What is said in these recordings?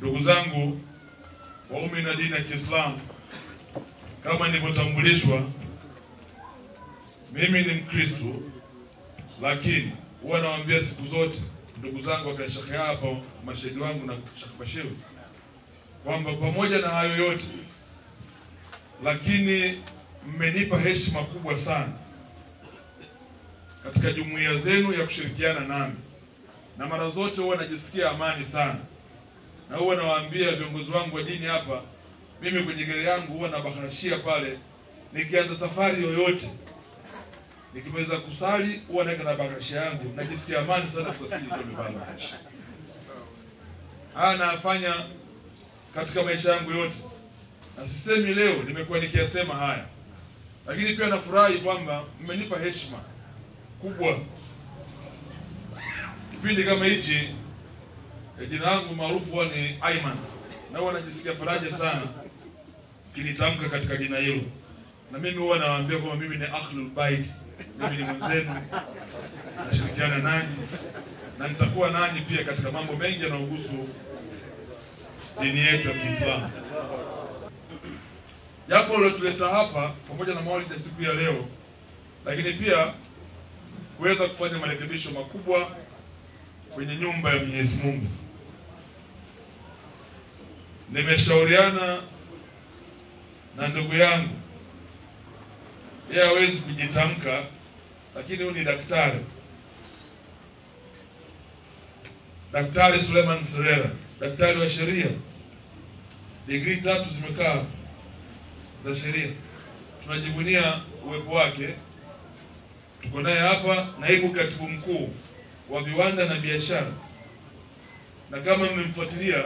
Ndugu zangu waumini na dini ya Kiislamu, kama nilivyotambulishwa, mimi ni Mkristo, lakini huwa nawaambia siku zote ndugu zangu wakina Sheikh hapa, mashahidi wangu na Sheikh Bashir, kwamba pamoja na hayo yote, lakini mmenipa heshima kubwa sana katika jumuiya zenu ya kushirikiana nami, na mara zote huwa najisikia amani sana. Na huwa nawaambia viongozi wangu wa dini hapa, mimi kwenye gari yangu huwa nabaharishia pale, nikianza safari yoyote, nikimaliza kusali huwa naweka na bahasha yangu, najisikia amani sana kusafiri kwa bahasha. Haya nafanya katika maisha yangu yote, na sisemi leo, nimekuwa nikiyasema haya, lakini pia nafurahi kwamba mmenipa heshima kubwa. Kipindi kama hichi, jina langu maarufu ni Ayman, na huwa najisikia faraja sana kinitamka katika jina hilo. Na mimi huwa nawaambia kwamba mimi ni Ahlul Bait, mimi ni mwenzenu, nashirikiana nanyi na nitakuwa nanyi pia katika mambo mengi yanayohusu dini yetu ya Kiislamu. Jambo lilotuleta hapa pamoja na maulidi ya siku ya leo, lakini pia kuweza kufanya marekebisho makubwa kwenye nyumba ya Mwenyezi Mungu. Nimeshauriana na ndugu yangu, yeye hawezi kujitamka, lakini huyu ni daktari, Daktari Suleiman Serera, daktari wa sheria, degree 3 zimekaa za sheria. Tunajivunia uwepo wake. Tuko naye hapa, naibu katibu mkuu wa viwanda na biashara, na kama mmemfuatilia,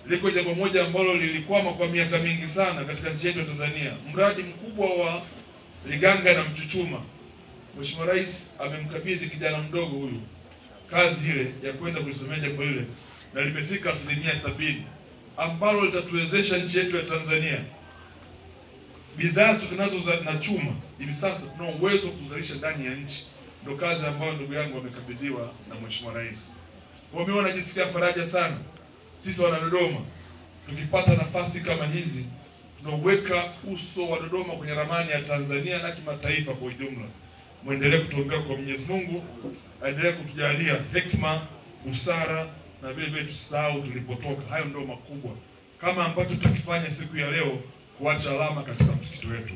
liko jambo moja ambalo lilikwama kwa miaka mingi sana katika nchi yetu ya Tanzania, mradi mkubwa wa Liganga na Mchuchuma. Mheshimiwa Rais amemkabidhi kijana mdogo huyu kazi ile ya kwenda kulisomea jambo lile, na limefika 70%, ambalo litatuwezesha nchi yetu ya Tanzania bidhaa tunazo na chuma. Hivi sasa tuna uwezo kuzalisha ndani ya nchi. Ndio kazi ambayo ndugu yangu amekabidhiwa na Mheshimiwa Rais. Kwa mimi najisikia faraja sana. Sisi wana Dodoma tukipata nafasi kama hizi, tunaweka uso wa Dodoma kwenye ramani ya Tanzania na kimataifa kwa ujumla. Muendelee kutuombea kwa Mwenyezi Mungu, aendelee kutujalia hekima, busara, na vile vile tusahau tulipotoka. Hayo ndio makubwa kama ambacho tukifanya siku ya leo, kuacha alama katika msikiti wetu.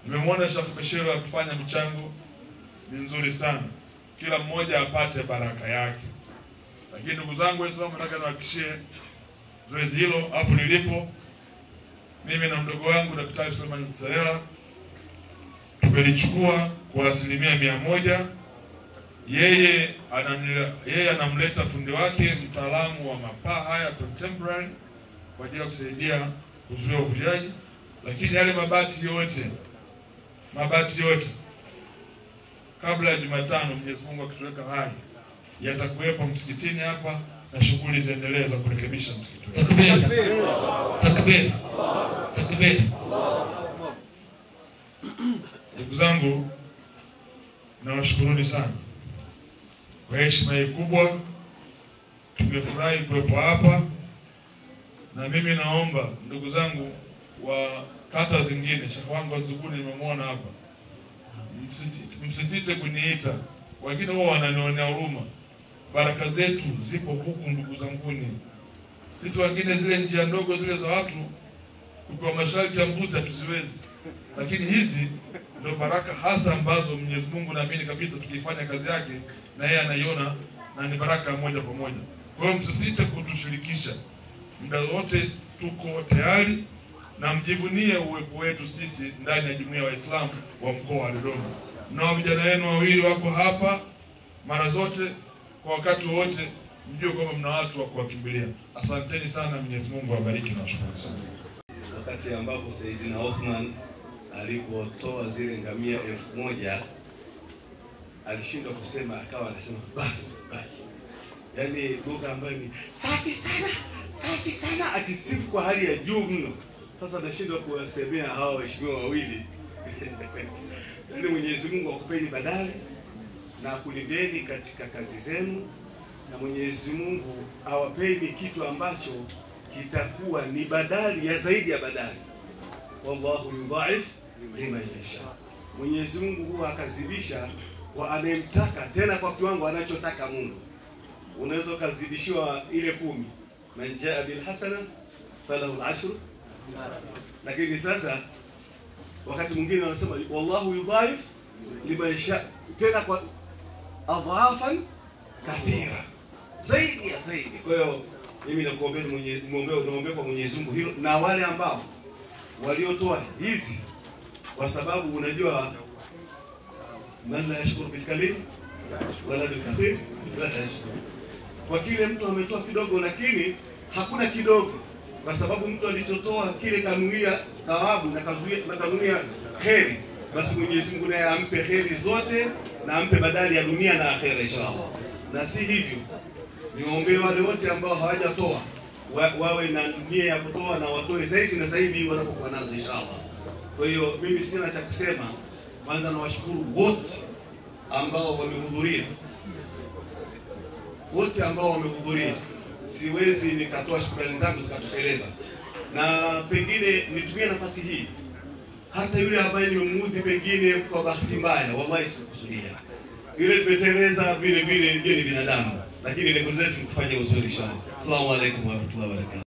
Nimemwona Sheikh Bashir akifanya michango nzuri sana, kila mmoja apate baraka yake. Lakini ndugu zangu Waislamu, nataka niwahakikishie zoezi hilo hapo nilipo, mimi na mdogo wangu Daktari Suleiman Serera tumelichukua kwa 100%. Yeye anamleta fundi wake, mtaalamu wa mapaa haya contemporary, kwa ajili ya kusaidia kuzuia uvujaji. Lakini yale mabati yote kabla ya Jumatano, Mwenyezi Mungu akituweka hai, yatakuwepo msikitini hapa na shughuli ziendelee za kurekebisha msikiti. Takbir. Takbir. Takbir. Ndugu zangu, nawashukuruni sana kwa heshima hii kubwa. Tumefurahi kuwepo hapa, na mimi naomba ndugu zangu wa kata zingine, Sheikh wangu Nzuguni nimemwona hapa, msisite kuniita. Wengine wao wananionea huruma. Baraka zetu zipo huku ndugu zanguni. Sisi wengine zile njia ndogo zile za watu kwa masharti ya mbuzi hatuziwezi, lakini hizi ndio baraka hasa ambazo Mwenyezi Mungu naamini kabisa tukifanya kazi yake na yeye anaiona, na ni baraka moja kwa moja. Kwa hiyo msisite kutushirikisha, muda wote tuko tayari, na mjivunie uwepo wetu sisi ndani ya jumuiya ya Waislamu wa mkoa wa Dodoma. Na vijana wenu wawili wako hapa mara zote, kwa wakati wote mjue kwamba mna watu wa kuwakimbilia. Asanteni sana, Mwenyezi Mungu awabariki na washukuru sana. Wakati ambapo Saidina Othman alipotoa zile ngamia 1000, alishindwa kusema, akawa anasema baki. Yaani lugha ambayo ni safi sana, akisifu kwa hali ya juu mno. Sasa nashindwa kuwasemea hawa waheshimiwa wawili. Yaani Mwenyezi Mungu akupeni badali na kulindeni katika kazi zenu, na Mwenyezi Mungu awapeni kitu ambacho kitakuwa ni badali ya zaidi ya badali. Wallahu yudhaif liman yasha. Mwenyezi Mungu huwa akazidisha kwa anemtaka, tena kwa kiwango anachotaka Mungu. Unaweza kuzidishiwa ile 10, man jaa bil hasana falahu al-ashru. Lakini sasa wakati mwingine wanasema wallahu yudhaif liman yasha, tena kwa adhafan kathira, zaidi ya zaidi. Kwa hiyo mimi nakuombea muombe kwa Mwenyezi Mungu hilo, na wale ambao waliotoa hizi, kwa sababu unajua man la yashkuru bil kalim wala bil kathir la yashkur. Kwa kile mtu ametoa kidogo, lakini hakuna kidogo, kwa sababu mtu alichotoa kile kanuia thawabu na kanuia kheri, basi Mwenyezi Mungu naye ampe kheri zote na ampe badali ya dunia na akhera inshallah. Na si hivyo, niombe wale wote ambao hawajatoa wawe na nia ya kutoa na watoe zaidi na zaidi wanapokuwa nazo inshallah. Kwa hiyo mimi sina cha kusema, kwanza nawashukuru wote ambao wamehudhuria. Wote ambao wamehudhuria, siwezi nikatoa shukrani zangu zikatosheleza. Na pengine nitumie nafasi hii, hata yule ambaye nimemuudhi pengine kwa bahati mbaya, wallahi sikukusudia. Yule tumeteleza vile vile, ni binadamu, lakini lengo letu ni kufanya uzuri inshallah. Asalamu alaykum wa rahmatullahi wa barakatuh.